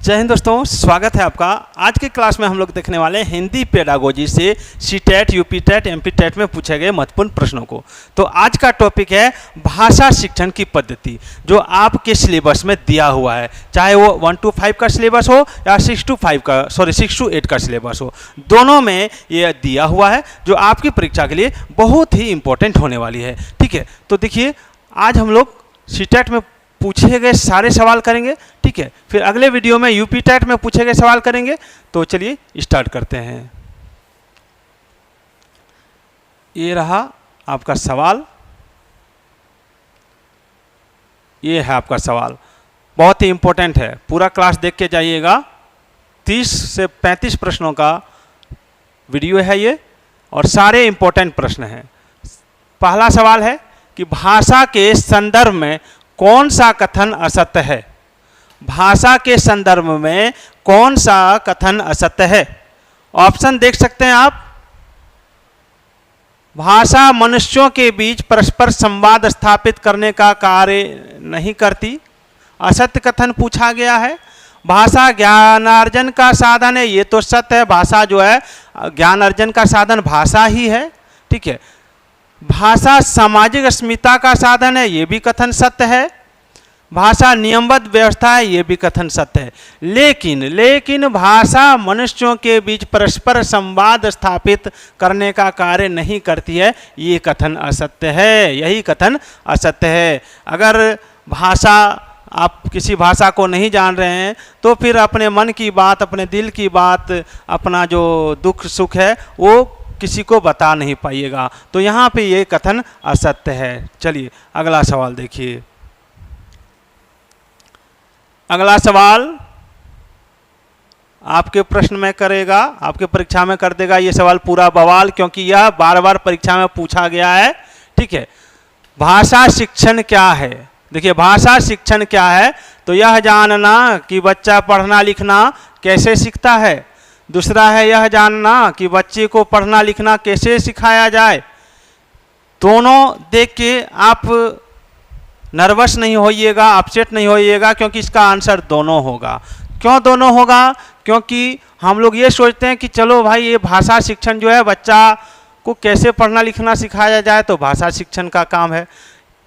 जय हिंद दोस्तों, स्वागत है आपका। आज की क्लास में हम लोग देखने वाले हैं हिंदी पेडागोजी से सीटेट, यूपीटेट, एमपीटेट में पूछे गए महत्वपूर्ण प्रश्नों को। तो आज का टॉपिक है भाषा शिक्षण की पद्धति, जो आपके सिलेबस में दिया हुआ है, चाहे वो 1 to 5 का सिलेबस हो या 6 to 8 का सिलेबस हो, दोनों में ये दिया हुआ है, जो आपकी परीक्षा के लिए बहुत ही इंपॉर्टेंट होने वाली है। ठीक है, तो देखिए आज हम लोग सीटेट में पूछे गए सारे सवाल करेंगे। ठीक है, फिर अगले वीडियो में यूपीटेट में पूछे गए सवाल करेंगे। तो चलिए स्टार्ट करते हैं। ये रहा आपका सवाल, ये है आपका सवाल, बहुत ही इंपॉर्टेंट है, पूरा क्लास देख के जाइएगा। 30 से 35 प्रश्नों का वीडियो है ये, और सारे इंपॉर्टेंट प्रश्न हैं। पहला सवाल है कि भाषा के संदर्भ में कौन सा कथन असत्य है? भाषा के संदर्भ में कौन सा कथन असत्य है? ऑप्शन देख सकते हैं आप। भाषा मनुष्यों के बीच परस्पर संवाद स्थापित करने का कार्य नहीं करती, असत्य कथन पूछा गया है। भाषा ज्ञानार्जन का साधन है, ये तो सत्य है, भाषा जो है ज्ञान अर्जन का साधन भाषा ही है। ठीक है, भाषा सामाजिक अस्मिता का साधन है, ये भी कथन सत्य है। भाषा नियमबद्ध व्यवस्था है, ये भी कथन सत्य है। लेकिन भाषा मनुष्यों के बीच परस्पर संवाद स्थापित करने का कार्य नहीं करती है, ये कथन असत्य है, यही कथन असत्य है। अगर भाषा, आप किसी भाषा को नहीं जान रहे हैं तो फिर अपने मन की बात, अपने दिल की बात, अपना जो दुख सुख है वो किसी को बता नहीं पाइएगा। तो यहाँ पे ये कथन असत्य है। चलिए अगला सवाल देखिए। अगला सवाल आपके प्रश्न में करेगा, आपके परीक्षा में कर देगा ये सवाल पूरा बवाल, क्योंकि यह बार बार परीक्षा में पूछा गया है। ठीक है, भाषा शिक्षण क्या है? देखिए भाषा शिक्षण क्या है, तो यह जानना कि बच्चा पढ़ना लिखना कैसे सीखता है। दूसरा है यह जानना कि बच्चे को पढ़ना लिखना कैसे सिखाया जाए। दोनों देख के आप नर्वस नहीं होइएगा, अपसेट नहीं होइएगा, क्योंकि इसका आंसर दोनों होगा। क्यों दोनों होगा? क्योंकि हम लोग ये सोचते हैं कि चलो भाई ये भाषा शिक्षण जो है, बच्चा को कैसे पढ़ना लिखना सिखाया जाए, तो भाषा शिक्षण का काम है।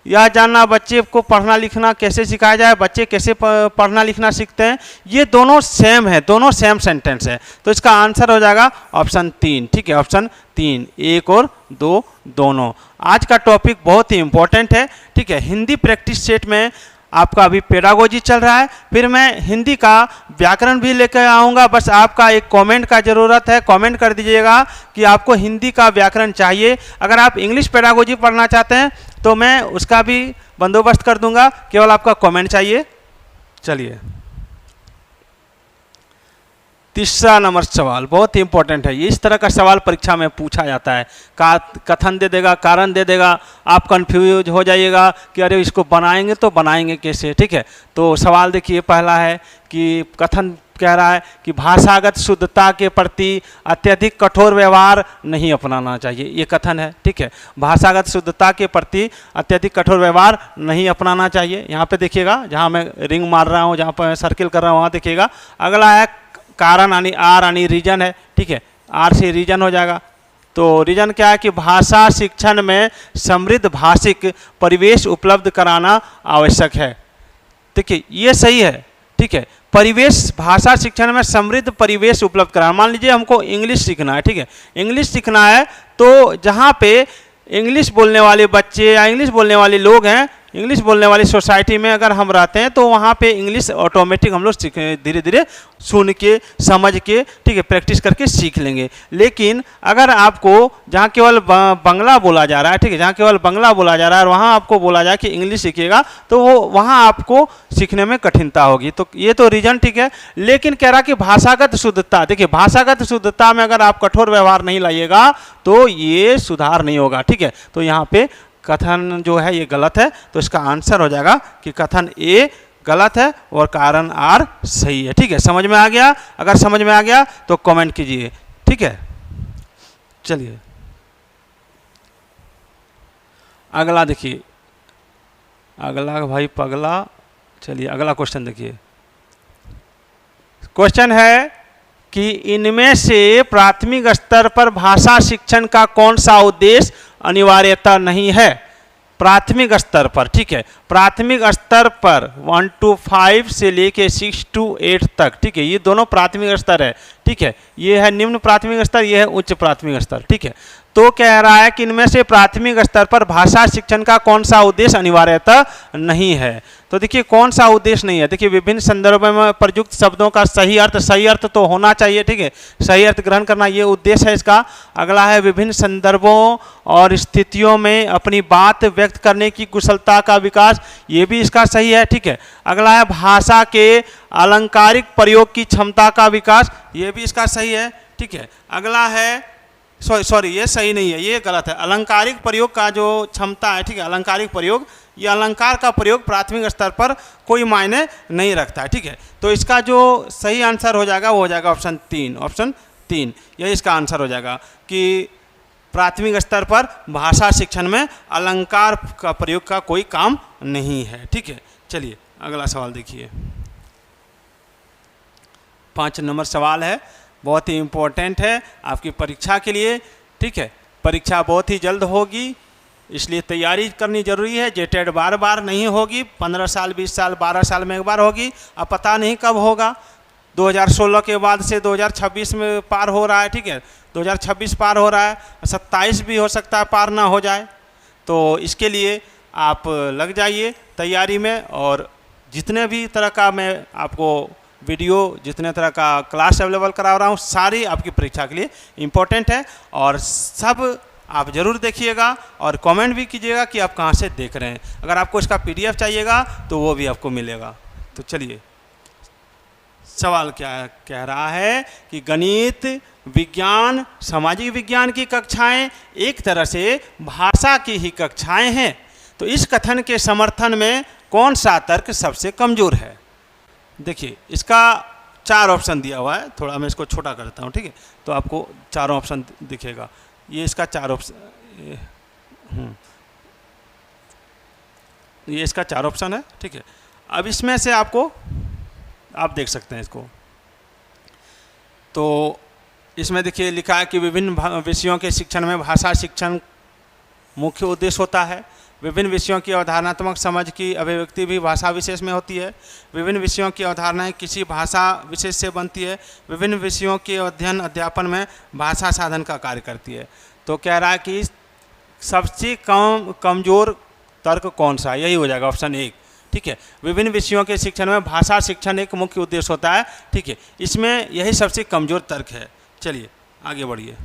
यह जानना बच्चे को पढ़ना लिखना कैसे सिखाया जाए, बच्चे कैसे पढ़ना लिखना सीखते हैं, ये दोनों सेम है, दोनों सेम सेंटेंस है। तो इसका आंसर हो जाएगा ऑप्शन 3। ठीक है, ऑप्शन 3, 1 और 2 दोनों। आज का टॉपिक बहुत ही इंपॉर्टेंट है। ठीक है, हिंदी प्रैक्टिस सेट में आपका अभी पेडागोजी चल रहा है, फिर मैं हिंदी का व्याकरण भी लेकर आऊँगा। बस आपका एक कमेंट का ज़रूरत है, कमेंट कर दीजिएगा कि आपको हिंदी का व्याकरण चाहिए। अगर आप इंग्लिश पेडागोजी पढ़ना चाहते हैं तो मैं उसका भी बंदोबस्त कर दूंगा, केवल आपका कमेंट चाहिए। चलिए तीसरा नंबर सवाल बहुत ही इंपॉर्टेंट है, इस तरह का सवाल परीक्षा में पूछा जाता है। कथन दे देगा, कारण दे देगा, आप कंफ्यूज हो जाइएगा कि अरे इसको बनाएंगे तो बनाएंगे कैसे। ठीक है, तो सवाल देखिए, पहला है कि कथन कह रहा है कि भाषागत शुद्धता के प्रति अत्यधिक कठोर व्यवहार नहीं अपनाना चाहिए, ये कथन है। ठीक है, भाषागत शुद्धता के प्रति अत्यधिक कठोर व्यवहार नहीं अपनाना चाहिए। यहाँ पे देखिएगा, जहाँ मैं रिंग मार रहा हूँ, जहाँ पर सर्किल कर रहा हूँ, वहाँ देखिएगा। अगला है कारण यानी आर यानी रीजन है। ठीक है, आर से रीजन हो जाएगा। तो रीजन क्या है कि भाषा शिक्षण में समृद्ध भाषिक परिवेश उपलब्ध कराना आवश्यक है। देखिए ये सही है। ठीक है, परिवेश, भाषा शिक्षण में समृद्ध परिवेश उपलब्ध कराना। मान लीजिए हमको इंग्लिश सीखना है। ठीक है, इंग्लिश सीखना है, तो जहाँ पे इंग्लिश बोलने वाले बच्चे या इंग्लिश बोलने वाले लोग हैं, इंग्लिश बोलने वाली सोसाइटी में अगर हम रहते हैं, तो वहाँ पे इंग्लिश ऑटोमेटिक हम लोग धीरे धीरे सुन के, समझ के, ठीक है, प्रैक्टिस करके सीख लेंगे। लेकिन अगर आपको जहाँ केवल बंगला बोला जा रहा है, ठीक है, जहाँ केवल बंगला बोला जा रहा है और वहाँ आपको बोला जाए कि इंग्लिश सीखिएगा, तो वो वहाँ आपको सीखने में कठिनता होगी। तो ये तो रीजन ठीक है। लेकिन कह रहा कि भाषागत शुद्धता, देखिए भाषागत शुद्धता में अगर आप कठोर व्यवहार नहीं लाइएगा तो ये सुधार नहीं होगा। ठीक है, तो यहाँ पे कथन जो है ये गलत है, तो इसका आंसर हो जाएगा कि कथन ए गलत है और कारण आर सही है। ठीक है, समझ में आ गया? अगर समझ में आ गया तो कमेंट कीजिए। ठीक है, चलिए अगला देखिए। अगला भाई पगला, चलिए अगला क्वेश्चन देखिए। क्वेश्चन है कि इनमें से प्राथमिक स्तर पर भाषा शिक्षण का कौन सा उद्देश्य अनिवार्यता नहीं है? प्राथमिक स्तर पर, ठीक है, प्राथमिक स्तर पर 1 to 5 से लेके 6 to 8 तक, ठीक है, ये दोनों प्राथमिक स्तर है, ठीक है, ये है निम्न प्राथमिक स्तर, ये है उच्च प्राथमिक स्तर, ठीक है। तो कह रहा है कि इनमें से प्राथमिक स्तर पर भाषा शिक्षण का कौन सा उद्देश्य अनिवार्यता नहीं है? तो देखिए कौन सा उद्देश्य नहीं है, देखिए विभिन्न संदर्भों में प्रयुक्त शब्दों का सही अर्थ तो होना चाहिए, ठीक है, सही अर्थ ग्रहण करना ये उद्देश्य है इसका। अगला है विभिन्न संदर्भों और स्थितियों में अपनी बात व्यक्त करने की कुशलता का विकास, ये भी इसका सही है, ठीक है। अगला है भाषा के अलंकारिक प्रयोग की क्षमता का विकास, ये भी इसका सही है, ठीक है। अगला है सॉरी ये सही नहीं है, ये गलत है। अलंकारिक प्रयोग का जो क्षमता है, ठीक है, अलंकारिक प्रयोग, ये अलंकार का प्रयोग प्राथमिक स्तर पर कोई मायने नहीं रखता है, ठीक है। तो इसका जो सही आंसर हो जाएगा वो हो जाएगा ऑप्शन 3, यही इसका आंसर हो जाएगा कि प्राथमिक स्तर पर भाषा शिक्षण में अलंकार का प्रयोग का कोई काम नहीं है, ठीक है। चलिए अगला सवाल देखिए, 5 नंबर सवाल है, बहुत ही इम्पोर्टेंट है आपकी परीक्षा के लिए, ठीक है। परीक्षा बहुत ही जल्द होगी, इसलिए तैयारी करनी जरूरी है। जेटेड बार बार नहीं होगी, 15 साल 20 साल 12 साल में एक बार होगी, अब पता नहीं कब होगा। 2016 के बाद से 2026 में पार हो रहा है, ठीक है, 2026 पार हो रहा है, 27 भी हो सकता है पार ना हो जाए। तो इसके लिए आप लग जाइए तैयारी में, और जितने भी तरह का मैं आपको वीडियो, जितने तरह का क्लास अवेलेबल करा रहा हूँ, सारी आपकी परीक्षा के लिए इम्पोर्टेंट है, और सब आप ज़रूर देखिएगा और कमेंट भी कीजिएगा कि आप कहाँ से देख रहे हैं। अगर आपको इसका PDF चाहिएगा तो वो भी आपको मिलेगा। तो चलिए सवाल क्या कह रहा है कि गणित, विज्ञान, सामाजिक विज्ञान की कक्षाएं एक तरह से भाषा की ही कक्षाएं हैं, तो इस कथन के समर्थन में कौन सा तर्क सबसे कमज़ोर है? देखिए इसका 4 ऑप्शन दिया हुआ है, थोड़ा मैं इसको छोटा करता हूँ, ठीक है, तो आपको 4 ऑप्शन दिखेगा। ये इसका 4 ऑप्शन, ये इसका 4 ऑप्शन है, ठीक है। अब इसमें से आपको, आप देख सकते हैं इसको, तो इसमें देखिए लिखा है कि विभिन्न विषयों के शिक्षण में भाषा शिक्षण मुख्य उद्देश्य होता है। विभिन्न विषयों की अवधारणात्मक समझ की अभिव्यक्ति भी भाषा विशेष में होती है। विभिन्न विषयों की अवधारणाएं किसी भाषा विशेष से बनती है। विभिन्न विषयों के अध्ययन अध्यापन में भाषा साधन का कार्य करती है। तो कह रहा है कि सबसे कमज़ोर तर्क कौन सा है? यही हो जाएगा ऑप्शन 1, ठीक है। विभिन्न विषयों के शिक्षण में भाषा शिक्षण एक मुख्य उद्देश्य होता है, ठीक है, इसमें यही सबसे कमज़ोर तर्क है। चलिए आगे बढ़िए।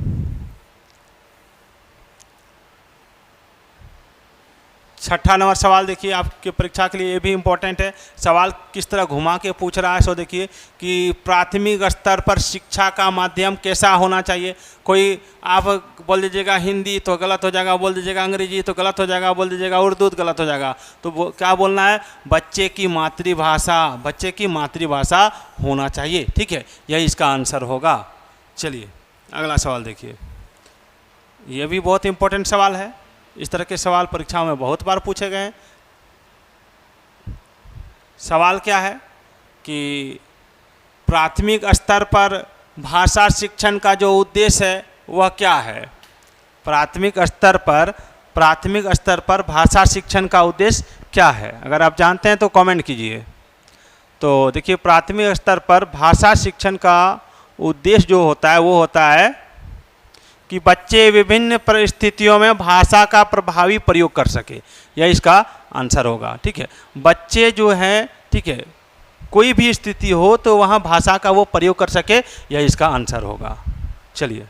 6ठा नंबर सवाल देखिए, आपके परीक्षा के लिए ये भी इम्पोर्टेंट है। सवाल किस तरह घुमा के पूछ रहा है, सो देखिए कि प्राथमिक स्तर पर शिक्षा का माध्यम कैसा होना चाहिए। कोई आप बोल दीजिएगा हिंदी तो गलत हो जाएगा, बोल दीजिएगा अंग्रेजी तो गलत हो जाएगा, बोल दीजिएगा उर्दू तो गलत हो जाएगा। तो क्या बोलना है? बच्चे की मातृभाषा होना चाहिए, ठीक है, यही इसका आंसर होगा। चलिए अगला सवाल देखिए, ये भी बहुत इम्पोर्टेंट सवाल है। इस तरह के सवाल परीक्षाओं में बहुत बार पूछे गए हैं। सवाल क्या है कि प्राथमिक स्तर पर भाषा शिक्षण का जो उद्देश्य है वह क्या है? प्राथमिक स्तर पर भाषा शिक्षण का उद्देश्य क्या है? अगर आप जानते हैं तो कमेंट कीजिए। तो देखिए प्राथमिक स्तर पर भाषा शिक्षण का उद्देश्य जो होता है वो होता है कि बच्चे विभिन्न परिस्थितियों में भाषा का प्रभावी प्रयोग कर सके, यह इसका आंसर होगा, ठीक है। बच्चे जो हैं, ठीक है, कोई भी स्थिति हो तो वहाँ भाषा का वो प्रयोग कर सके, यह इसका आंसर होगा। चलिए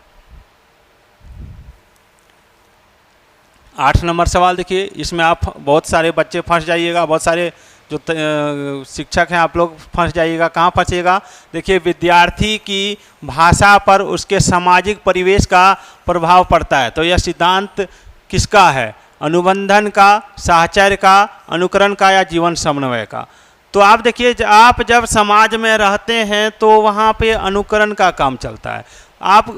8 नंबर सवाल देखिए, इसमें आप बहुत सारे बच्चे फंस जाइएगा, बहुत सारे जो शिक्षक हैं आप लोग फंस जाइएगा। कहाँ फंसिएगा? देखिए विद्यार्थी की भाषा पर उसके सामाजिक परिवेश का प्रभाव पड़ता है। तो यह सिद्धांत किसका है? अनुबंधन का, साहचर्य का, अनुकरण का या जीवन समन्वय का? तो आप देखिए आप जब समाज में रहते हैं तो वहाँ पे अनुकरण का काम चलता है। आप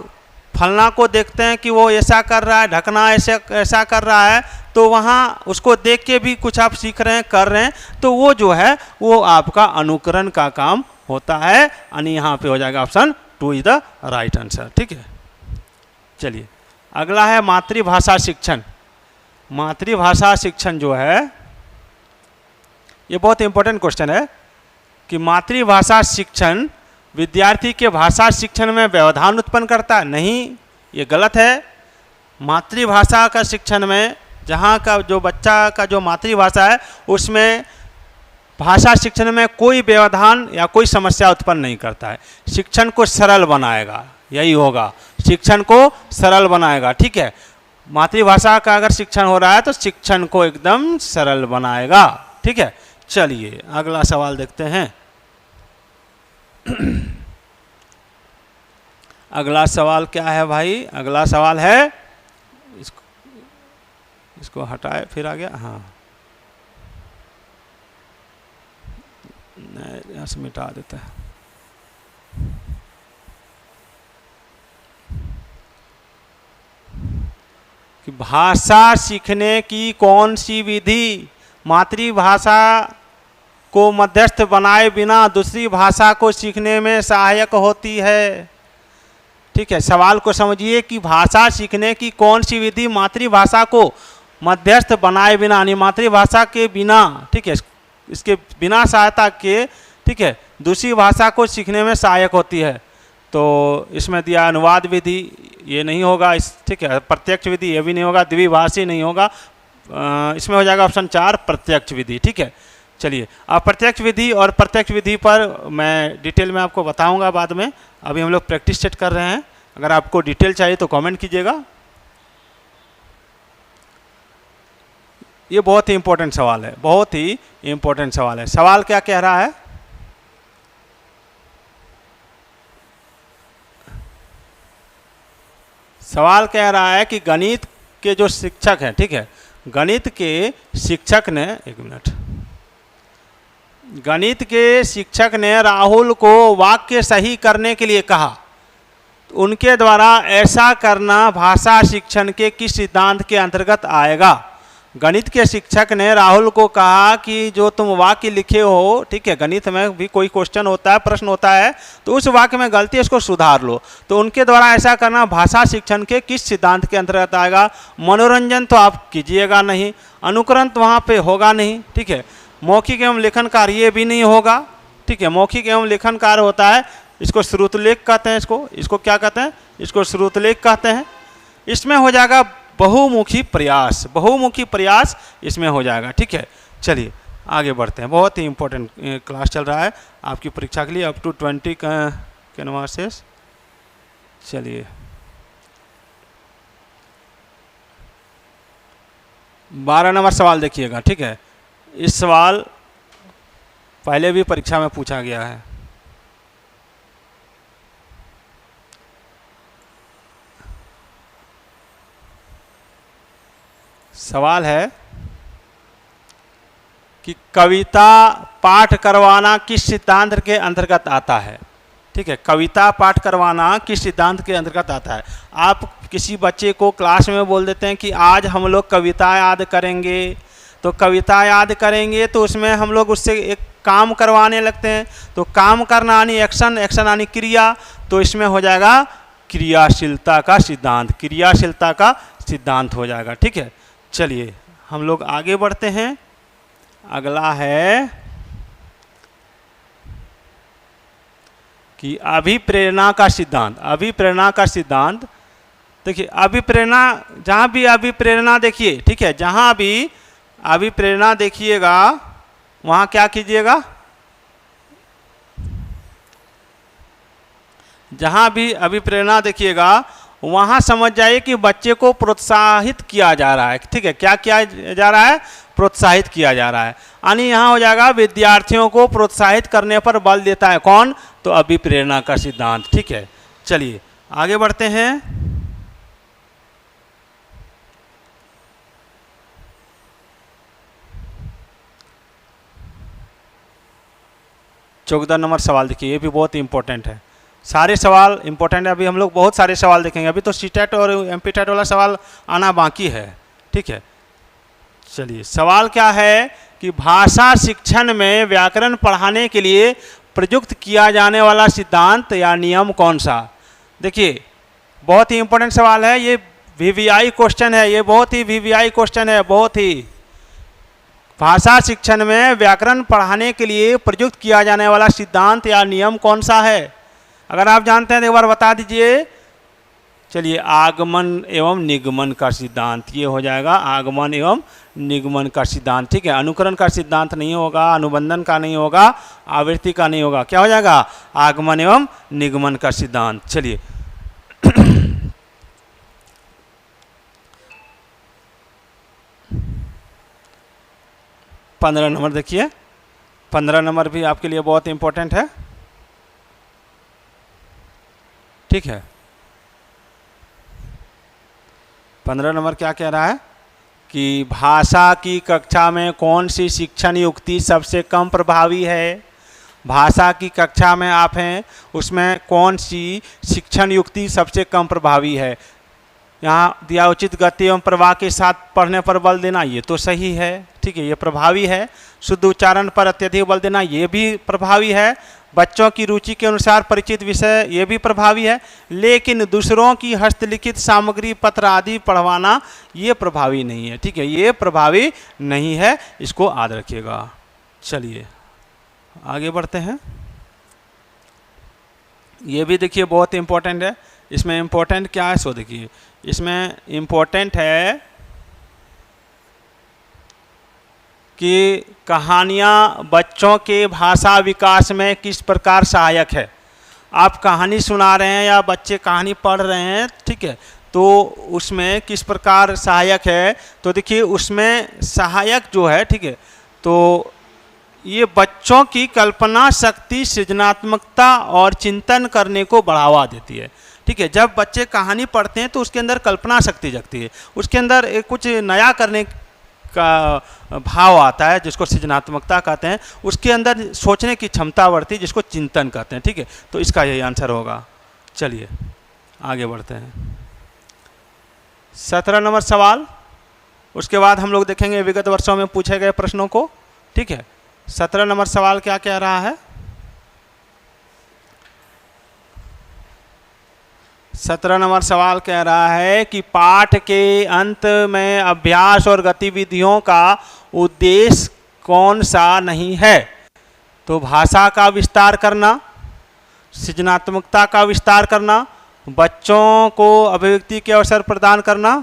फलना को देखते हैं कि वो ऐसा कर रहा है, ढकना ऐसा कर रहा है, तो वहाँ उसको देख के भी कुछ आप सीख रहे हैं, कर रहे हैं, तो वो जो है वो आपका अनुकरण का काम होता है, यानी यहाँ पे हो जाएगा option 2 is the right answer. ठीक है, चलिए अगला है मातृभाषा शिक्षण। मातृभाषा शिक्षण जो है ये बहुत इंपॉर्टेंट क्वेश्चन है कि मातृभाषा शिक्षण विद्यार्थी के भाषा शिक्षण में व्यवधान उत्पन्न करता है। नहीं, ये गलत है। मातृभाषा का शिक्षण में जहाँ का जो बच्चा का जो मातृभाषा है उसमें भाषा शिक्षण में कोई व्यवधान या कोई समस्या उत्पन्न नहीं करता है। शिक्षण को सरल बनाएगा, यही होगा, शिक्षण को सरल बनाएगा। ठीक है, मातृभाषा का अगर शिक्षण हो रहा है तो शिक्षण को एकदम सरल बनाएगा। ठीक है, चलिए अगला सवाल देखते हैं। अगला सवाल क्या है भाई? अगला सवाल है, इसको हटाए फिर आ गया, हाँ यहाँ से मिटा देता है। कि भाषा सीखने की कौन सी विधि मातृभाषा को मध्यस्थ बनाए बिना दूसरी भाषा को सीखने में सहायक होती है? ठीक है, सवाल को समझिए कि भाषा सीखने की कौन सी विधि मातृभाषा को मध्यस्थ बनाए बिना, यानी मातृभाषा के बिना, ठीक है, इसके बिना सहायता के, ठीक है, दूसरी भाषा को सीखने में सहायक होती है। तो इसमें दिया अनुवाद विधि, ये नहीं होगा। इस ठीक है, प्रत्यक्ष विधि ये भी नहीं होगा, द्विभाषी नहीं होगा। इसमें हो जाएगा ऑप्शन 4 प्रत्यक्ष विधि। ठीक है, चलिए अब प्रत्यक्ष विधि और प्रत्यक्ष विधि पर मैं डिटेल में आपको बताऊंगा बाद में। अभी हम लोग प्रैक्टिस सेट कर रहे हैं। अगर आपको डिटेल चाहिए तो कमेंट कीजिएगा। ये बहुत ही इंपॉर्टेंट सवाल है, बहुत ही इंपॉर्टेंट सवाल है। सवाल क्या कह रहा है? सवाल कह रहा है कि गणित के जो शिक्षक हैं, ठीक है, गणित के शिक्षक ने, एक मिनट, गणित के शिक्षक ने राहुल को वाक्य सही करने के लिए कहा। उनके द्वारा ऐसा करना भाषा शिक्षण के किस सिद्धांत के अंतर्गत आएगा? गणित के शिक्षक ने राहुल को कहा कि जो तुम वाक्य लिखे हो, ठीक है, गणित में भी कोई क्वेश्चन होता है, प्रश्न होता है, तो उस वाक्य में गलती है उसको सुधार लो। तो उनके द्वारा ऐसा करना भाषा शिक्षण के किस सिद्धांत के अंतर्गत आएगा? मनोरंजन तो आप कीजिएगा नहीं, अनुकरण तो वहाँ पे होगा नहीं, ठीक है, मौखिक एवं लेखन कार्य ये भी नहीं होगा। ठीक है, मौखिक एवं लेखन कार्य होता है, इसको श्रुतलेख कहते हैं, इसको क्या कहते हैं? इसको श्रुतलेख कहते हैं। इसमें हो जाएगा बहुमुखी प्रयास, बहुमुखी प्रयास इसमें हो जाएगा। ठीक है, चलिए आगे बढ़ते हैं। बहुत ही इंपॉर्टेंट क्लास चल रहा है आपकी परीक्षा के लिए, अप टू 20 कैनवासेस। चलिए 12 नंबर सवाल देखिएगा। ठीक है, इस सवाल पहले भी परीक्षा में पूछा गया है। सवाल है कि कविता पाठ करवाना किस सिद्धांत के अंतर्गत आता है? ठीक है, कविता पाठ करवाना किस सिद्धांत के अंतर्गत आता है? आप किसी बच्चे को क्लास में बोल देते हैं कि आज हम लोग कविता याद करेंगे, तो कविता याद करेंगे तो उसमें हम लोग उससे एक काम करवाने लगते हैं। तो काम करना यानी एक्शन, एक्शन यानी क्रिया, तो इसमें हो जाएगा क्रियाशीलता का सिद्धांत, क्रियाशीलता का सिद्धांत हो जाएगा। ठीक है, चलिए हम लोग आगे बढ़ते हैं। अगला है कि अभिप्रेरणा का सिद्धांत। अभिप्रेरणा का सिद्धांत देखिए, अभिप्रेरणा, जहाँ भी अभिप्रेरणा देखिए, ठीक है, जहाँ भी अभिप्रेरणा देखिएगा वहाँ क्या कीजिएगा? जहाँ भी अभिप्रेरणा देखिएगा वहाँ समझ जाइए कि बच्चे को प्रोत्साहित किया जा रहा है। ठीक है, क्या किया जा रहा है? प्रोत्साहित किया जा रहा है, यानी यहाँ हो जाएगा विद्यार्थियों को प्रोत्साहित करने पर बल देता है कौन? तो अभिप्रेरणा का सिद्धांत। ठीक है, चलिए आगे बढ़ते हैं। चौदह नंबर सवाल देखिए, ये भी बहुत इंपॉर्टेंट है। सारे सवाल इंपॉर्टेंट है, अभी हम लोग बहुत सारे सवाल देखेंगे। अभी तो सीटेट और एमपीटेट वाला सवाल आना बाकी है। ठीक है, चलिए सवाल क्या है कि भाषा शिक्षण में व्याकरण पढ़ाने के लिए प्रयुक्त किया जाने वाला सिद्धांत या नियम कौन सा। देखिए बहुत ही इंपॉर्टेंट सवाल है, ये वीवीआई क्वेश्चन है, ये बहुत ही वीवीआई क्वेश्चन है, बहुत ही। भाषा शिक्षण में व्याकरण पढ़ाने के लिए प्रयुक्त किया जाने वाला सिद्धांत या नियम कौन सा है। अगर आप जानते हैं तो एक बार बता दीजिए। चलिए, आगमन एवं निगमन का सिद्धांत, ये हो जाएगा आगमन एवं निगमन का सिद्धांत। ठीक है, अनुकरण का सिद्धांत नहीं होगा, अनुबंधन का नहीं होगा, आवृत्ति का नहीं होगा, क्या हो जाएगा आगमन एवं निगमन का सिद्धांत। चलिए 15 नंबर देखिए, 15 नंबर भी आपके लिए बहुत इंपॉर्टेंट है। ठीक है, 15 नंबर क्या कह रहा है कि भाषा की कक्षा में कौन सी शिक्षण युक्ति सबसे कम प्रभावी है। भाषा की कक्षा में आप हैं, उसमें कौन सी शिक्षण युक्ति सबसे कम प्रभावी है। यहाँ दिया उचित गति एवं प्रवाह के साथ पढ़ने पर बल देना, ये तो सही है। ठीक है, ये प्रभावी है। शुद्ध उच्चारण पर अत्यधिक बल देना, ये भी प्रभावी है। बच्चों की रुचि के अनुसार परिचित विषय, ये भी प्रभावी है। लेकिन दूसरों की हस्तलिखित सामग्री पत्र आदि पढ़वाना, ये प्रभावी नहीं है। ठीक है, ये प्रभावी नहीं है, इसको याद रखिएगा। चलिए आगे बढ़ते हैं। ये भी देखिए बहुत इंपॉर्टेंट है। इसमें इंपॉर्टेंट क्या है सो देखिए, इसमें इंपॉर्टेंट है कि कहानियाँ बच्चों के भाषा विकास में किस प्रकार सहायक है। आप कहानी सुना रहे हैं या बच्चे कहानी पढ़ रहे हैं, ठीक है, तो उसमें किस प्रकार सहायक है। तो देखिए उसमें सहायक जो है, ठीक है, तो ये बच्चों की कल्पना शक्ति, सृजनात्मकता और चिंतन करने को बढ़ावा देती है। ठीक है, जब बच्चे कहानी पढ़ते हैं तो उसके अंदर कल्पना शक्ति जगती है, उसके अंदर कुछ नया करने का भाव आता है, जिसको सृजनात्मकता कहते हैं। उसके अंदर सोचने की क्षमता बढ़ती है, जिसको चिंतन कहते हैं। ठीक है, तो इसका यही आंसर होगा। चलिए आगे बढ़ते हैं। 17 नंबर सवाल, उसके बाद हम लोग देखेंगे विगत वर्षों में पूछे गए प्रश्नों को। ठीक है, 17 नंबर सवाल क्या कह रहा है। 17 नंबर सवाल कह रहा है कि पाठ के अंत में अभ्यास और गतिविधियों का उद्देश्य कौन सा नहीं है। तो भाषा का विस्तार करना, सृजनात्मकता का विस्तार करना, बच्चों को अभिव्यक्ति के अवसर प्रदान करना,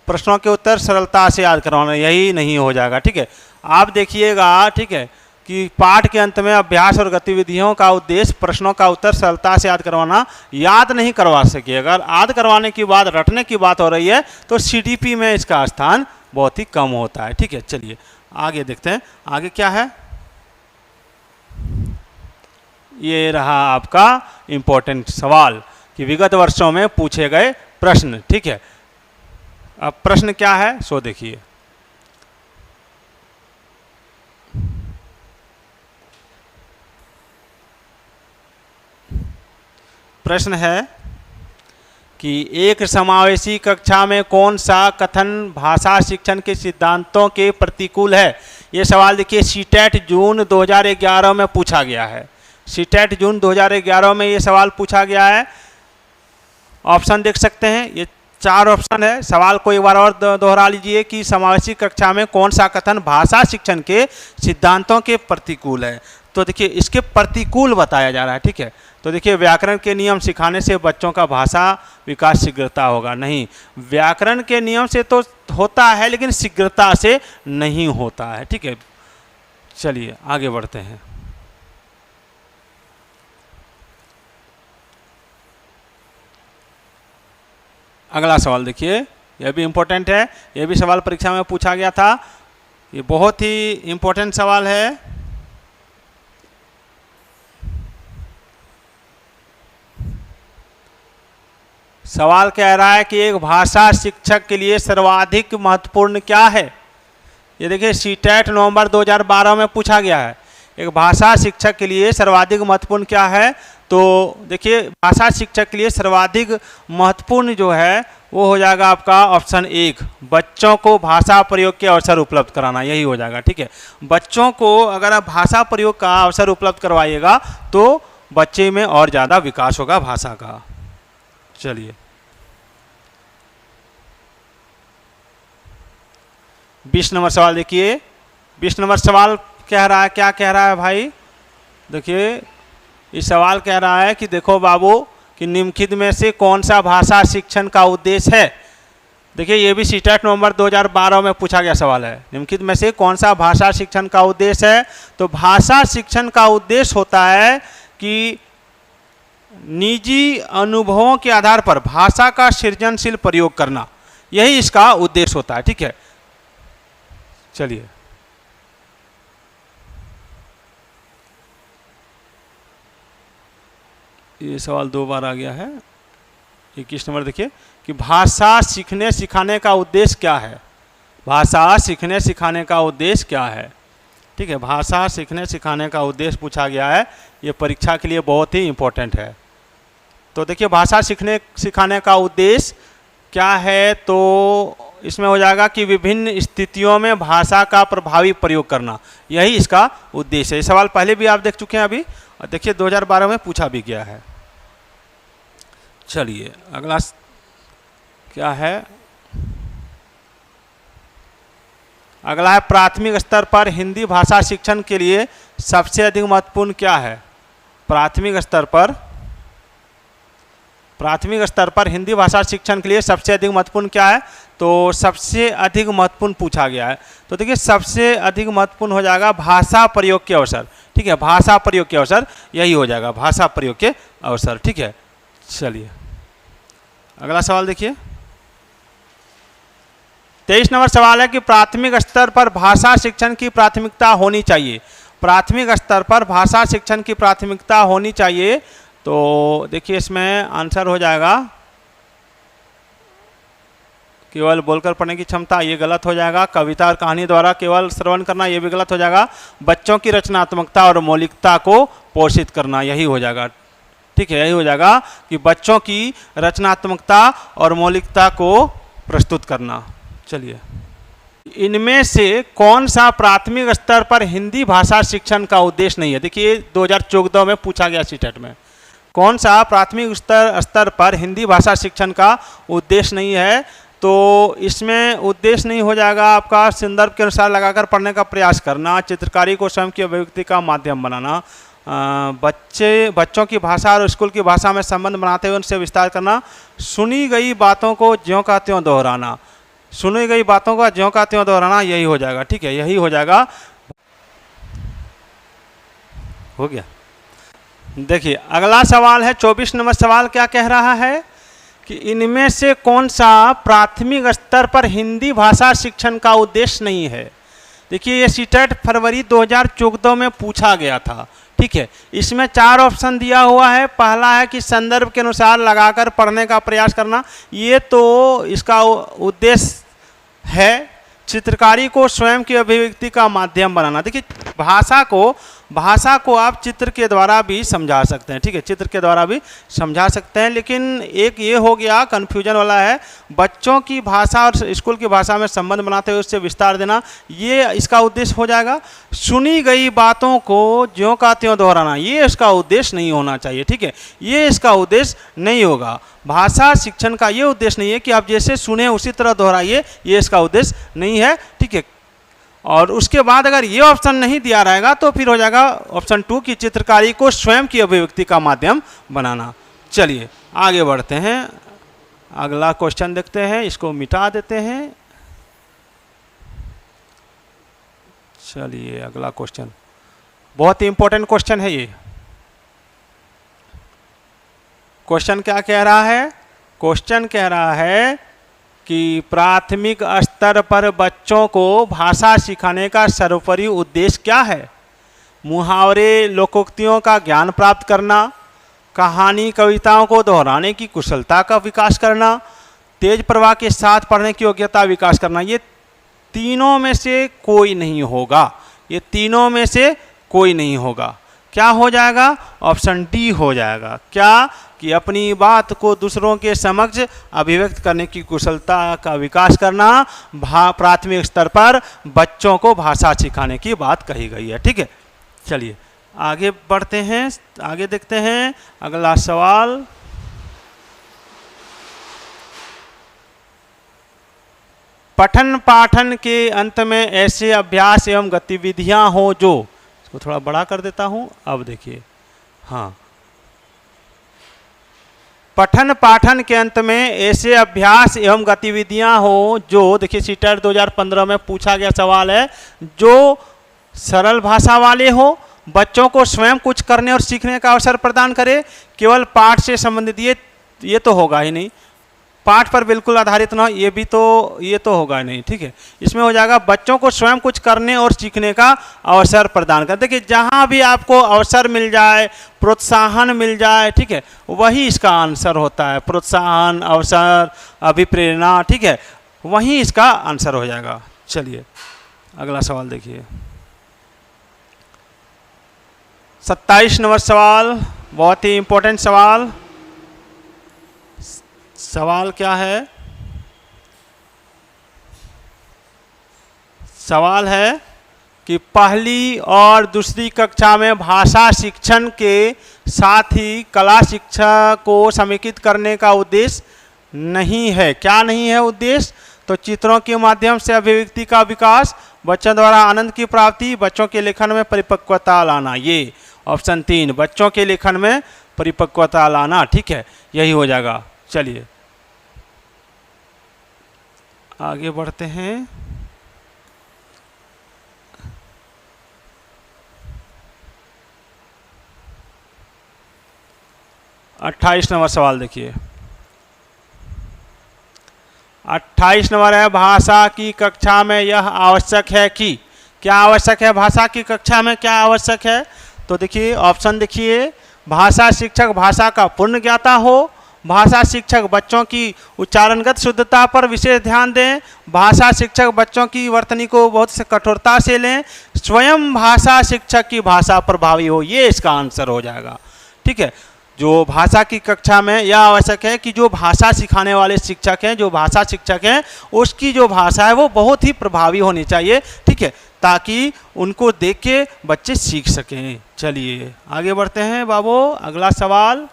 प्रश्नों के उत्तर सरलता से याद करवाना, यही नहीं हो जाएगा। ठीक है, आप देखिएगा, ठीक है, कि पाठ के अंत में अभ्यास और गतिविधियों का उद्देश्य प्रश्नों का उत्तर सरलता से याद करवाना, याद नहीं करवा सके। अगर याद करवाने की बात, रटने की बात हो रही है तो सीडीपी में इसका स्थान बहुत ही कम होता है। ठीक है, चलिए आगे देखते हैं। आगे क्या है, ये रहा आपका इम्पोर्टेंट सवाल कि विगत वर्षों में पूछे गए प्रश्न। ठीक है, अब प्रश्न क्या है सो देखिए। प्रश्न है कि एक समावेशी कक्षा में कौन सा कथन भाषा शिक्षण के सिद्धांतों के प्रतिकूल है। ये सवाल देखिए सीटेट जून 2011 में पूछा गया है। सीटेट जून 2011 में ये सवाल पूछा गया है। ऑप्शन देख सकते हैं, ये 4 ऑप्शन है। सवाल को एक बार और दोहरा लीजिए कि समावेशी कक्षा में कौन सा कथन भाषा शिक्षण के सिद्धांतों के प्रतिकूल है। तो देखिए इसके प्रतिकूल बताया जा रहा है। ठीक है, तो देखिए व्याकरण के नियम सिखाने से बच्चों का भाषा विकास शीघ्रता होगा, नहीं। व्याकरण के नियम से तो होता है लेकिन शीघ्रता से नहीं होता है। ठीक है, चलिए आगे बढ़ते हैं। अगला सवाल देखिए, यह भी इम्पोर्टेंट है, यह भी सवाल परीक्षा में पूछा गया था। ये बहुत ही इम्पोर्टेंट सवाल है। सवाल कह रहा है कि एक भाषा शिक्षक के लिए सर्वाधिक महत्वपूर्ण क्या है। ये देखिए सीटेट नवंबर 2012 में पूछा गया है एक भाषा शिक्षक के लिए सर्वाधिक महत्वपूर्ण क्या है? तो देखिए भाषा शिक्षक के लिए सर्वाधिक महत्वपूर्ण जो है वो हो जाएगा आपका ऑप्शन 1, बच्चों को भाषा प्रयोग के अवसर उपलब्ध कराना, यही हो जाएगा। ठीक है, बच्चों को अगर आप भाषा प्रयोग का अवसर उपलब्ध करवाइएगा तो बच्चे में और ज़्यादा विकास होगा भाषा का। चलिए 20 नंबर सवाल देखिए। 20 नंबर सवाल कह रहा है, क्या कह रहा है भाई? देखिए इस सवाल कह रहा है कि देखो बाबू कि निम्नलिखित में से कौन सा भाषा शिक्षण का उद्देश्य है? देखिए ये भी सीटेट नवंबर 2012 में पूछा गया सवाल है। निम्नलिखित में से कौन सा भाषा शिक्षण का उद्देश्य है? तो भाषा शिक्षण का उद्देश्य होता है कि निजी अनुभवों के आधार पर भाषा का सृजनशील प्रयोग करना, यही इसका उद्देश्य होता है। ठीक है, चलिए ये सवाल 2 बार आ गया है। 21 नंबर देखिए कि भाषा सीखने सिखाने का उद्देश्य क्या है? भाषा सीखने सिखाने का उद्देश्य क्या है? ठीक है, भाषा सीखने सिखाने का उद्देश्य पूछा गया है, ये परीक्षा के लिए बहुत ही इम्पोर्टेंट है। तो देखिए भाषा सीखने सिखाने का उद्देश्य क्या है? तो इसमें हो जाएगा कि विभिन्न स्थितियों में भाषा का प्रभावी प्रयोग करना, यही इसका उद्देश्य है। ये सवाल पहले भी आप देख चुके हैं अभी, और देखिए 2012 में पूछा भी गया है। चलिए अगला क्या है? अगला है प्राथमिक स्तर पर हिंदी भाषा शिक्षण के लिए सबसे अधिक महत्वपूर्ण क्या है? प्राथमिक स्तर पर हिंदी भाषा शिक्षण के लिए सबसे अधिक महत्वपूर्ण क्या है? तो सबसे अधिक महत्वपूर्ण पूछा गया है। तो देखिए सबसे अधिक महत्वपूर्ण हो जाएगा भाषा प्रयोग के अवसर। ठीक है, भाषा प्रयोग के अवसर, यही हो जाएगा भाषा प्रयोग के अवसर। ठीक है, चलिए अगला सवाल देखिए। 23 नंबर सवाल है कि प्राथमिक स्तर पर भाषा शिक्षण की प्राथमिकता होनी चाहिए। प्राथमिक स्तर पर भाषा शिक्षण की प्राथमिकता होनी चाहिए। तो देखिए इसमें आंसर हो जाएगा केवल बोलकर पढ़ने की क्षमता, ये गलत हो जाएगा। कविता और कहानी द्वारा केवल श्रवण करना, ये भी गलत हो जाएगा। बच्चों की रचनात्मकता और मौलिकता को पोषित करना, यही हो जाएगा। ठीक है, यही हो जाएगा कि बच्चों की रचनात्मकता और मौलिकता को प्रस्तुत करना। चलिए इनमें से कौन सा प्राथमिक स्तर पर हिंदी भाषा शिक्षण का उद्देश्य नहीं है? देखिए 2014 में पूछा गया सीटेट में, कौन सा प्राथमिक स्तर पर हिंदी भाषा शिक्षण का उद्देश्य नहीं है? तो इसमें उद्देश्य नहीं हो जाएगा आपका संदर्भ के अनुसार लगाकर पढ़ने का प्रयास करना, चित्रकारी को स्वयं की अभिव्यक्ति का माध्यम बनाना, बच्चों की भाषा और स्कूल की भाषा में संबंध बनाते हुए उनसे विस्तार करना, सुनी गई बातों को ज्यों का त्यों दोहराना, सुनी गई बातों का ज्यों का त्यों दोहराना, यही हो जाएगा। ठीक है, यही हो जाएगा। हो गया। देखिए अगला सवाल है 24 नंबर सवाल, क्या कह रहा है कि इनमें से कौन सा प्राथमिक स्तर पर हिंदी भाषा शिक्षण का उद्देश्य नहीं है? देखिए ये सीटेट फरवरी 2014 में पूछा गया था। ठीक है, इसमें 4 ऑप्शन दिया हुआ है। पहला है कि संदर्भ के अनुसार लगाकर पढ़ने का प्रयास करना, ये तो इसका उद्देश्य है। चित्रकारी को स्वयं की अभिव्यक्ति का माध्यम बनाना, देखिए भाषा को आप चित्र के द्वारा भी समझा सकते हैं। ठीक है, चित्र के द्वारा भी समझा सकते हैं, लेकिन एक ये हो गया कन्फ्यूजन वाला है, बच्चों की भाषा और स्कूल की भाषा में संबंध बनाते हुए उससे विस्तार देना, ये इसका उद्देश्य हो जाएगा। सुनी गई बातों को ज्यों का त्यों दोहराना, ये इसका उद्देश्य नहीं होना चाहिए। ठीक है, ये इसका उद्देश्य नहीं होगा। भाषा शिक्षण का ये उद्देश्य नहीं है कि आप जैसे सुने उसी तरह दोहराइए, ये इसका उद्देश्य नहीं है। ठीक है, और उसके बाद अगर ये ऑप्शन नहीं दिया रहेगा तो फिर हो जाएगा ऑप्शन 2 की चित्रकारी को स्वयं की अभिव्यक्ति का माध्यम बनाना। चलिए आगे बढ़ते हैं, अगला क्वेश्चन देखते हैं, इसको मिटा देते हैं। चलिए अगला क्वेश्चन बहुत ही इंपॉर्टेंट क्वेश्चन है। ये क्वेश्चन क्या कह रहा है? क्वेश्चन कह रहा है कि प्राथमिक स्तर पर बच्चों को भाषा सिखाने का सर्वोपरि उद्देश्य क्या है? मुहावरे लोकोक्तियों का ज्ञान प्राप्त करना, कहानी कविताओं को दोहराने की कुशलता का विकास करना, तेज प्रवाह के साथ पढ़ने की योग्यता विकास करना। ये तीनों में से कोई नहीं होगा, ये तीनों में से कोई नहीं होगा। क्या हो जाएगा? ऑप्शन डी हो जाएगा। क्या? कि अपनी बात को दूसरों के समक्ष अभिव्यक्त करने की कुशलता का विकास करना, प्राथमिक स्तर पर बच्चों को भाषा सिखाने की बात कही गई है। ठीक है, चलिए आगे बढ़ते हैं, आगे देखते हैं अगला सवाल। पठन पाठन के अंत में ऐसे अभ्यास एवं गतिविधियां हो जो, इसको थोड़ा बड़ा कर देता हूं, अब देखिए, हाँ, पठन पाठन के अंत में ऐसे अभ्यास एवं गतिविधियां हो जो, देखिए सीटेट 2015 में पूछा गया सवाल है, जो सरल भाषा वाले हो, बच्चों को स्वयं कुछ करने और सीखने का अवसर प्रदान करे, केवल पाठ से संबंधित, ये तो होगा ही नहीं, पाठ पर बिल्कुल आधारित ना, ये तो होगा ही नहीं। ठीक है, इसमें हो जाएगा बच्चों को स्वयं कुछ करने और सीखने का अवसर प्रदान कर। देखिए जहाँ भी आपको अवसर मिल जाए, प्रोत्साहन मिल जाए, ठीक है, वही इसका आंसर होता है। प्रोत्साहन, अवसर, अभिप्रेरणा, ठीक है, वही इसका आंसर हो जाएगा। चलिए अगला सवाल देखिए, 27 नंबर सवाल, बहुत ही इंपॉर्टेंट सवाल। सवाल क्या है? सवाल है कि पहली और दूसरी कक्षा में भाषा शिक्षण के साथ ही कला शिक्षा को समेकित करने का उद्देश्य नहीं है। क्या नहीं है उद्देश्य? तो चित्रों के माध्यम से अभिव्यक्ति का विकास, बच्चों द्वारा आनंद की प्राप्ति, बच्चों के लेखन में परिपक्वता लाना। ये ऑप्शन 3, बच्चों के लेखन में परिपक्वता लाना। ठीक है, यही हो जाएगा। चलिए आगे बढ़ते हैं। अट्ठाईस नंबर सवाल देखिए, 28 नंबर है, भाषा की कक्षा में यह आवश्यक है कि, क्या आवश्यक है? भाषा की कक्षा में क्या आवश्यक है? तो देखिए ऑप्शन देखिए, भाषा शिक्षक भाषा का पूर्ण ज्ञाता हो, भाषा शिक्षक बच्चों की उच्चारणगत शुद्धता पर विशेष ध्यान दें, भाषा शिक्षक बच्चों की वर्तनी को बहुत से कठोरता से लें, स्वयं भाषा शिक्षक की भाषा प्रभावी हो। ये इसका आंसर हो जाएगा। ठीक है, जो भाषा की कक्षा में यह आवश्यक है कि जो भाषा सिखाने वाले शिक्षक हैं, जो भाषा शिक्षक हैं, उसकी जो भाषा है वो बहुत ही प्रभावी होनी चाहिए। ठीक है, ताकि उनको देख के बच्चे सीख सकें। चलिए आगे बढ़ते हैं बाबू, अगला सवाल।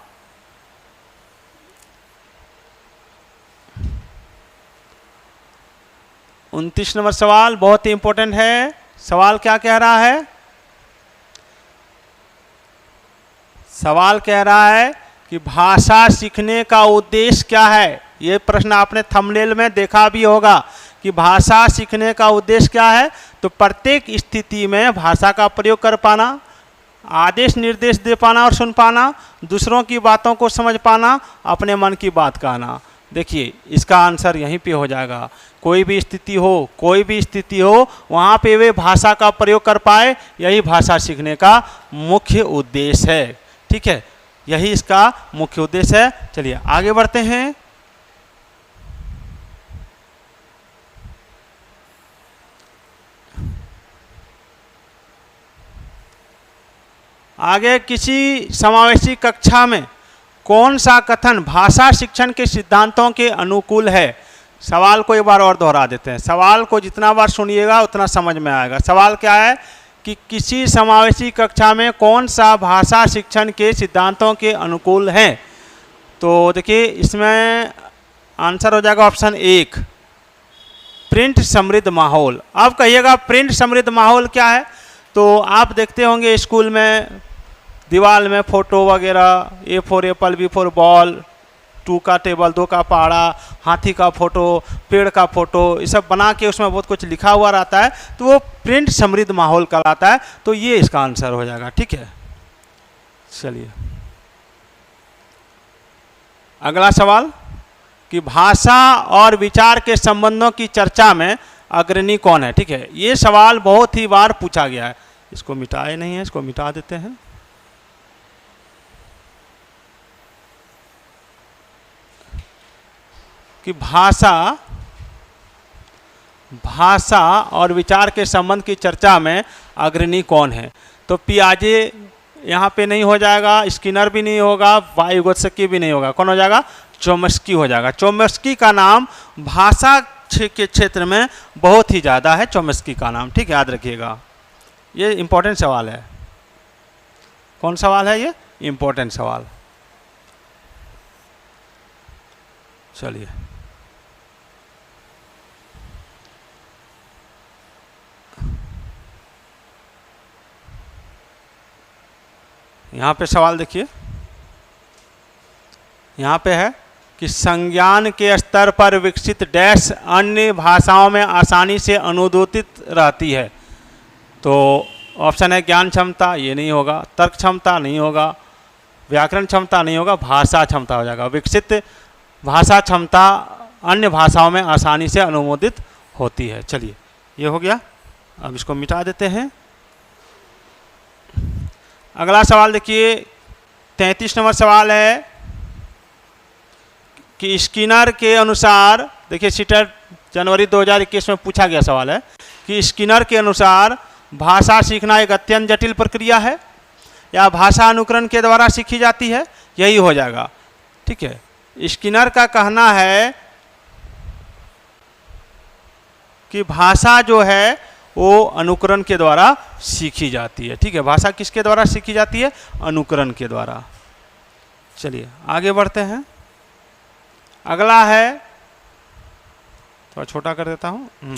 उनतीस नंबर सवाल बहुत ही इंपॉर्टेंट है। सवाल क्या कह रहा है? सवाल कह रहा है कि भाषा सीखने का उद्देश्य क्या है। ये प्रश्न आपने थंबनेल में देखा भी होगा कि भाषा सीखने का उद्देश्य क्या है। तो प्रत्येक स्थिति में भाषा का प्रयोग कर पाना, आदेश निर्देश दे पाना और सुन पाना, दूसरों की बातों को समझ पाना, अपने मन की बात कहना। देखिए इसका आंसर यहीं पे हो जाएगा। कोई भी स्थिति हो वहाँ पे वे भाषा का प्रयोग कर पाए, यही भाषा सीखने का मुख्य उद्देश्य है। ठीक है, यही इसका मुख्य उद्देश्य है। चलिए आगे बढ़ते हैं। आगे, किसी समावेशी कक्षा में कौन सा कथन भाषा शिक्षण के सिद्धांतों के अनुकूल है। सवाल को एक बार और दोहरा देते हैं। सवाल को जितना बार सुनिएगा उतना समझ में आएगा। सवाल क्या है कि किसी समावेशी कक्षा में कौन सा भाषा शिक्षण के सिद्धांतों के अनुकूल है। तो देखिए इसमें आंसर हो जाएगा ऑप्शन 1, प्रिंट समृद्ध माहौल। अब कहिएगा प्रिंट समृद्ध माहौल क्या है। तो आप देखते होंगे स्कूल में दीवार में फोटो वगैरह, A for Apple, B for ball, 2 का टेबल, 2 का पहाड़ा, हाथी का फोटो, पेड़ का फोटो, ये सब बना के उसमें बहुत कुछ लिखा हुआ रहता है, तो वो प्रिंट समृद्ध माहौल कहलाता है। तो ये इसका आंसर हो जाएगा। ठीक है, चलिए अगला सवाल कि भाषा और विचार के संबंधों की चर्चा में अग्रणी कौन है। ठीक है, ये सवाल बहुत ही बार पूछा गया है। इसको मिटाए नहीं है, इसको मिटा देते हैं। कि भाषा और विचार के संबंध की चर्चा में अग्रणी कौन है। तो पियाजे यहाँ पे नहीं हो जाएगा, स्किनर भी नहीं होगा, वाइगोत्स्की भी नहीं होगा, कौन हो जाएगा? चोम्स्की हो जाएगा। चोम्स्की का नाम भाषा के क्षेत्र में बहुत ही ज़्यादा है, चोम्स्की का नाम, ठीक है, याद रखिएगा। ये इंपॉर्टेंट सवाल है। कौन सवाल है ये? इंपॉर्टेंट सवाल। चलिए यहाँ पे सवाल देखिए, यहाँ पे है कि संज्ञान के स्तर पर विकसित डैश अन्य भाषाओं में आसानी से अनुदित रहती है। तो ऑप्शन है ज्ञान क्षमता, ये नहीं होगा, तर्क क्षमता नहीं होगा, व्याकरण क्षमता नहीं होगा, भाषा क्षमता हो जाएगा। विकसित भाषा क्षमता अन्य भाषाओं में आसानी से अनुमोदित होती है। चलिए ये हो गया, अब इसको मिटा देते हैं। अगला सवाल देखिए, 33 नंबर सवाल है कि स्किनर के अनुसार, देखिए सीटेट जनवरी 2021 में पूछा गया सवाल है कि स्किनर के अनुसार भाषा सीखना एक अत्यंत जटिल प्रक्रिया है या भाषा अनुकरण के द्वारा सीखी जाती है? यही हो जाएगा, ठीक है। स्किनर का कहना है कि भाषा जो है वो अनुकरण के द्वारा सीखी जाती है, ठीक है। भाषा किसके द्वारा सीखी जाती है? अनुकरण के द्वारा। चलिए आगे बढ़ते हैं। अगला है, थोड़ा छोटा कर देता हूं।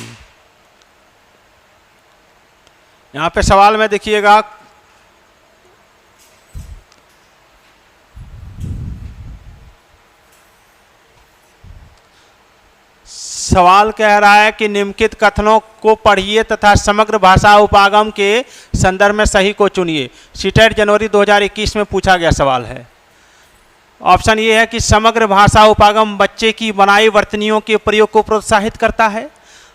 यहां पे सवाल में देखिएगा, सवाल कह रहा है कि निम्नलिखित कथनों को पढ़िए तथा समग्र भाषा उपागम के संदर्भ में सही को चुनिए। सीटेट जनवरी 2021 में पूछा गया सवाल है। ऑप्शन ये है कि समग्र भाषा उपागम बच्चे की बनाई वर्तनियों के प्रयोग को प्रोत्साहित करता है।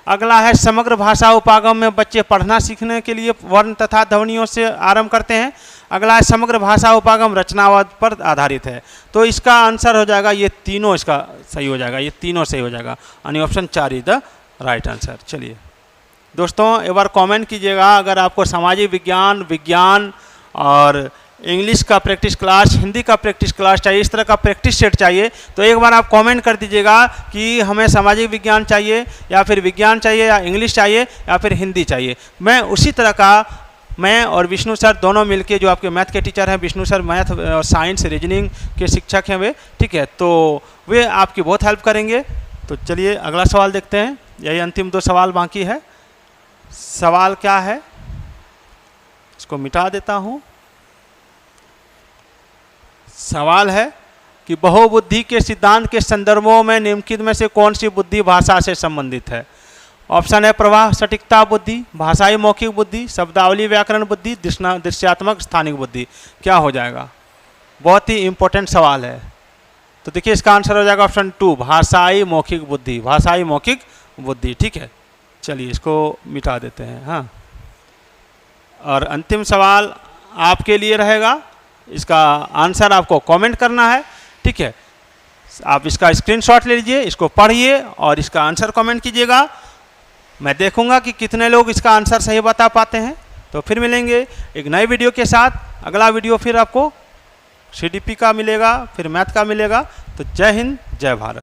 अगला है समग्र भाषा उपागम में बच्चे पढ़ना सीखने के लिए वर्ण तथा ध्वनियों से आरंभ करते हैं। अगला है समग्र भाषा उपागम रचनावाद पर आधारित है। तो इसका आंसर हो जाएगा ये तीनों, इसका सही हो जाएगा, ये तीनों सही हो जाएगा, यानी option 4 is the right answer. चलिए दोस्तों एक बार कमेंट कीजिएगा, अगर आपको सामाजिक विज्ञान, विज्ञान और इंग्लिश का प्रैक्टिस क्लास, हिंदी का प्रैक्टिस क्लास चाहिए, इस तरह का प्रैक्टिस सेट चाहिए, तो एक बार आप कमेंट कर दीजिएगा कि हमें सामाजिक विज्ञान चाहिए या फिर विज्ञान चाहिए या इंग्लिश चाहिए या फिर हिंदी चाहिए। मैं उसी तरह का, मैं और विष्णु सर दोनों मिलके, जो आपके मैथ के टीचर हैं, विष्णु सर मैथ और साइंस रीजनिंग के शिक्षक हैं वे, ठीक है, तो वे आपकी बहुत हेल्प करेंगे। तो चलिए अगला सवाल देखते हैं, यही अंतिम 2 सवाल बाकी है। सवाल क्या है, इसको मिटा देता हूँ। सवाल है कि बहुबुद्धि के सिद्धांत के संदर्भों में निम्नलिखित में से कौन सी बुद्धि भाषा से संबंधित है? ऑप्शन है प्रवाह सटीकता बुद्धि, भाषाई मौखिक बुद्धि, शब्दावली व्याकरण बुद्धि, दृश्यात्मक स्थानिक बुद्धि। क्या हो जाएगा? बहुत ही इंपॉर्टेंट सवाल है। तो देखिए इसका आंसर हो जाएगा ऑप्शन 2, भाषाई मौखिक बुद्धि, भाषाई मौखिक बुद्धि, ठीक है। चलिए इसको मिटा देते हैं। हाँ, और अंतिम सवाल आपके लिए रहेगा, इसका आंसर आपको कमेंट करना है, ठीक है। आप इसका स्क्रीनशॉट ले लीजिए, इसको पढ़िए और इसका आंसर कमेंट कीजिएगा। मैं देखूंगा कि कितने लोग इसका आंसर सही बता पाते हैं। तो फिर मिलेंगे एक नई वीडियो के साथ। अगला वीडियो फिर आपको CDP का मिलेगा, फिर मैथ का मिलेगा। तो जय हिंद, जय भारत।